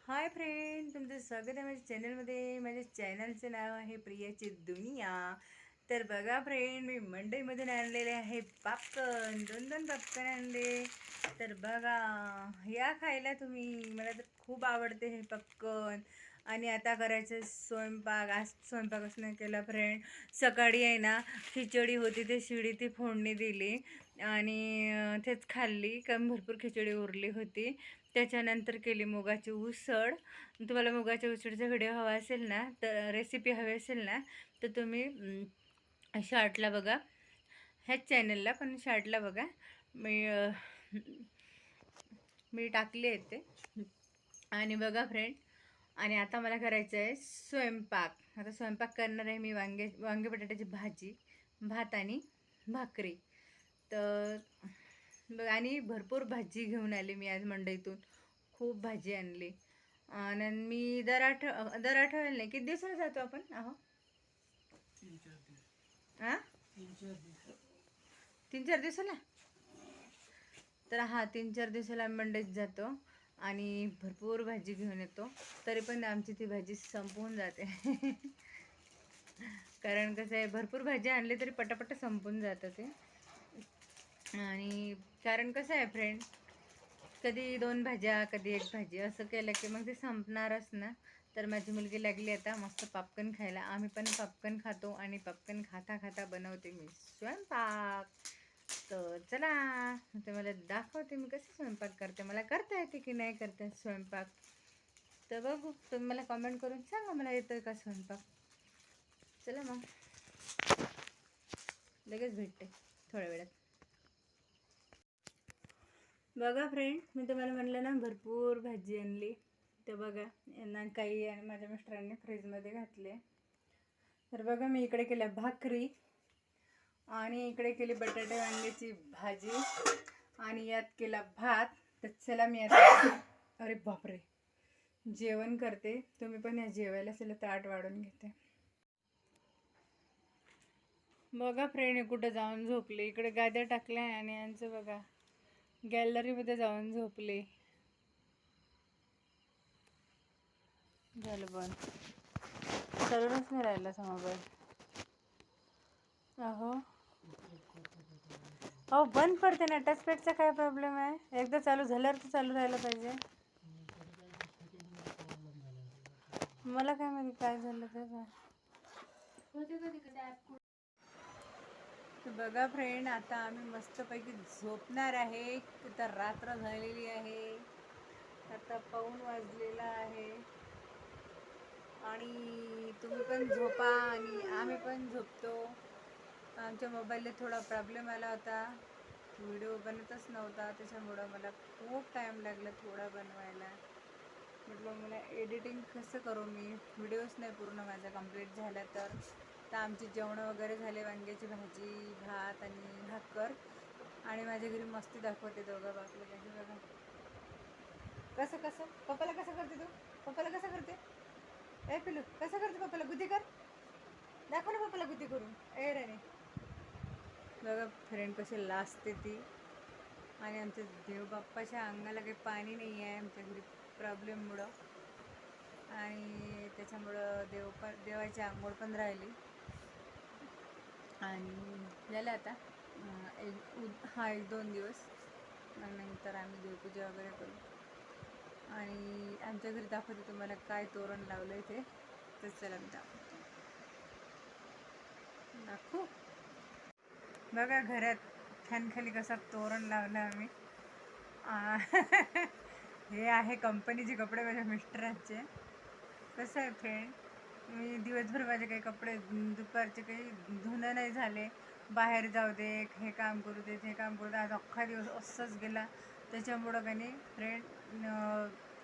Hi friend, तुमचं स्वागत आहे माझ्या चॅनलमध्ये. माझ्या चॅनलचं नाव आहे प्रियाची दुनिया. तर बघा फ्रेंड, मी मंडईमधून आणलेले आहे पॉपकॉर्न. दोन दोन पॉपकॉर्न आणले. तर बघा, या खायला तुम्ही. मला तर खूप आवडते हे पॉपकॉर्न. आणि आता करायचं स्वयंपाक. आज स्वयंपाकच नाही केला फ्रेंड. सकाळी आहे ना, खिचडी होती, ते शिळी ती फोडणी दिली आणि तेच खाल्ली, कारण भरपूर खिचडी उरली होती. त्याच्यानंतर केली मुगाची उसळ. तुम्हाला मुगाच्या उसळचा व्हिडिओ हवा असेल ना, तर रेसिपी हवी असेल ना, तर तुम्ही शॉर्टला बघा, ह्याच चॅनलला, पण शॉर्टला बघा. मी मी टाकले आहे ते. आणि बघा फ्रेंड, आणि आता मला करायचं आहे स्वयंपाक. आता स्वयंपाक करणार आहे मी वांगे बटाट्याची भाजी, भात आणि भाकरी. तर आणि भरपूर भाजी घेऊन आली मी आज मंडईतून. खूप भाजी आणली. आणि मी दर आठवड्याला नाही, किती दिवसाला जातो आपण? अहो, 3-4 दिवसाला. तर हा, 3-4 दिवसाला आम्ही मंडईत जातो आणि भरपूर भाजी घेऊन येतो. तरी पण आमची ती भाजी संपवून जाते. कारण कसं आहे, भरपूर भाजी आणली तरी पटापट संपून जातं ते. आणि कारण कसं आहे फ्रेंड, कधी 2 भाज्या, कधी 1 भाजी असं केलं की मग ते संपणारच ना. तर माझी मुलगी लागली आता मस्त पॉपकॉर्न खायला. आम्ही पण पॉपकॉर्न खातो आणि पॉपकॉर्न खाता खाता बनवते मी स्वयंपाक. तर चला, ते मला दाखवते मी कसे स्वयंपाक करते. मला करता येते की नाही करता स्वयंपाक, तर बघू. तुम्ही मला कमेंट करून सांगा, मला येतोय का स्वयंपाक. चला मग, लगेच भेटते थोड्या वेळात. बघा फ्रेंड, मी तुम्हाला म्हणलं ना, भरपूर भाजी आणली. तर बघा, यांना काही आणि माझ्या मिस्टरांनी फ्रीजमध्ये घातले. तर बघा, मी इकडे केल्या भाकरी आणि इकडे केली बटाटे वांग्याची भाजी आणि यात केला भात. तर चला मी आता, अरे बापरे, जेवण करते. तुम्ही पण या जेवायला चला, ताट वाढून घेते. बघा फ्रेंड, कुठं जाऊन झोपले. इकडे गाद्या टाकल्या आणि यांचं बघा, गॅलरीमध्ये जाऊन झोपले. झालं बंद, चालूनच नाही राहिला मोबाईल. अहो अहो, बंद पडते ना. टचपॅडचा काय प्रॉब्लेम आहे? एकदा चालू झाल्यावर तर चालू राहायला पाहिजे. मला काय माहिती काय झालं ते. तर बघा फ्रेंड, आता आम्ही मस्तपैकी झोपणार आहे. तर रात्र झालेली आहे, आता 2:15 वाजलेला आहे. आणि तुम्ही पण झोपा आणि आम्ही पण झोपतो. आमच्या मोबाईलला थोडा प्रॉब्लेम आला होता, व्हिडिओ बनतच नव्हता. त्याच्यामुळं मला खूप टाईम लागला थोडा बनवायला. म्हटलं मला एडिटिंग कसं करू मी, व्हिडिओच नाही पूर्ण माझा कंप्लीट झाला. तर आमची जेवणं वगैरे झाले, वांग्याची भाजी, भात आणि भाकर. आणि माझ्या घरी मस्ती दाखवते दोघं बापले माझी. बघा कसं कसं पप्पाला कसं करते तू, पप्पाला कसं करते. ए पिलू, कसं करते पप्पाला, बुद्धी कर, दाखव ना पप्पाला बुद्धी करून. ए रे, बघा फ्रेंड कशी लाजते ती. आणि आमच्या देवबाप्पाच्या अंगाला काही पाणी नाही आहे आमच्या घरी प्रॉब्लेममुळं. आणि त्याच्यामुळं देवाची आंघोळ पण राहिली. आणि झालं आता हा 1-2 दिवस, मग नंतर आम्ही देवपूजा वगैरे करू. आणि आमच्या घरी दाखवते तुम्हाला काय तोरण लावलं आहे ते. तर चला मी दाखवू. बघा घरात फॅनखाली कसा तोरण लावलं आम्ही. हे आहे कंपनीचे कपडे माझ्या मिस्टरांचे. कसं आहे फ्रेंड, मी दिवसभर माझे काही कपडे दुपारचे काही धुणं नाही झाले. बाहेर जाऊ दे, हे काम करू दे, हे काम करू दे, आज अख्खा दिवस असंच गेला. त्याच्यामुळं काही नाही फ्रेंड,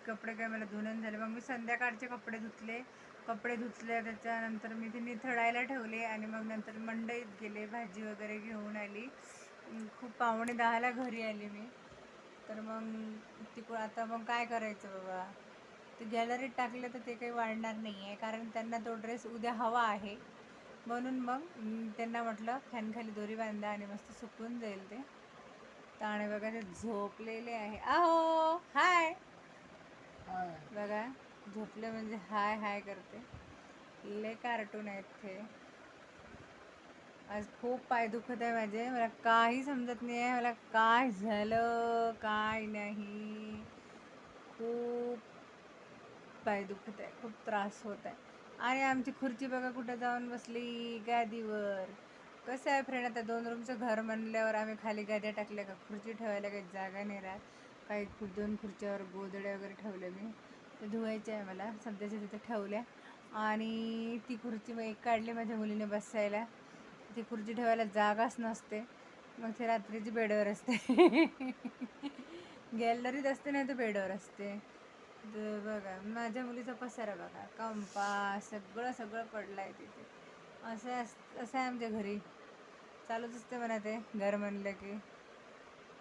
कपडे काय मला धुणं झाले. मग मी संध्याकाळचे कपडे धुतले. त्याच्यानंतर मी ते निथळायला ठेवले आणि मग नंतर मंडईत गेले, भाजी वगैरे घेऊन आली. खूप 9:45ला घरी आले मी. तर मग तिकडून आता मग काय करायचं बाबा, ते गॅलरीत टाकलं तर ते काही वाढणार नाही आहे, कारण त्यांना तो ड्रेस उद्या हवा आहे. म्हणून मग त्यांना म्हटलं फॅनखाली दोरी बांधा आणि मस्त सुकून जाईल ते. आणि बघा ते झोपलेले आहे. अहो हाय, बघा झोपले म्हणजे हाय हाय करते. लय कार्टून आहेत ते. आज खूप पाय दुखत आहे माझे. मला काही समजत नाही आहे मला काय झालं काय नाही. खूप पाय दुखत आहे, खूप त्रास होत आहे. आणि आमची खुर्ची बघा कुठं जाऊन बसली गादीवर. कसं आहे फ्रेंड, आता 2 रूमचं घर म्हणल्यावर आम्ही खाली गाद्या टाकल्या का खुर्ची ठेवायला काही जागा नाही राहत. काही 2 खुर्च्यावर गोधड्या वगैरे ठेवल्या मी. ते धुवायच्या आहे मला, सध्याच्या तिथे ठेवल्या. आणि ती खुर्ची मग एक काढली माझ्या मुलीने बसायला. ती खुर्ची ठेवायला जागाच नसते, मग ती रात्रीची बेडवर असते. गॅलरीत असते नाही तर बेडवर असते. तर बघा माझ्या मुलीचा पसारा बघा, कंपास सगळं सगळं पडलं आहे तिथे. असं आहे आमच्या घरी. चालूच असते म्हणा ते घर म्हणलं की.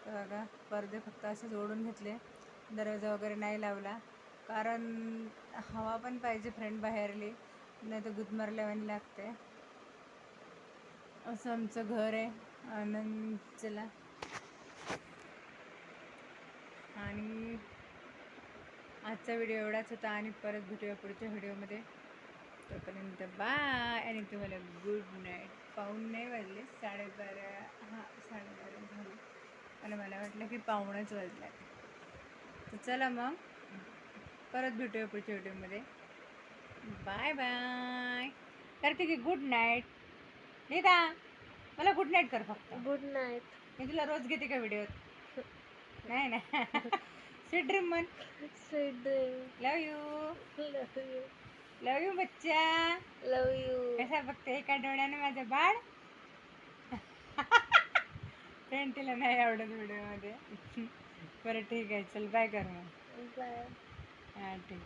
तर बघा पडदे फक्त असे जोडून घेतले, दरवाजा वगैरे नाही लावला, कारण हवा पण पाहिजे फ्रेंड बाहेरली, नाही तर गुदमरल्यावानी लागते. असं आमचं घर आहे. आनंद चला. आणि आजचा व्हिडिओ एवढाच होता आणि परत भेटूया पुढच्या व्हिडिओमध्ये. तोपर्यंत बाय आणि तुम्हाला गुड नाईट. पाऊण नाही वाजले, 12:30. हां 12:30 झाले, आणि मला वाटलं की पाऊणच वाजला. तर चला मग परत भेटूया पुढच्या व्हिडिओमध्ये. Bye bye. करते की गुड नाईट. नीता मला गुड नाईट कर फक्त. Good night. मी तुला रोज घेते का व्हिडिओत? नाही ना. स्वीट ड्रीम म्हण. Sweet dream. Love you. Love you. Love you बच्चा. लव यू. कसा बघते एका डोळ्याने माझं बाळ. फ्रेंड तिला नाही आवडत व्हिडिओमध्ये. बरं ठीक आहे, चल बाय कर मग. बाय. हां ठीक.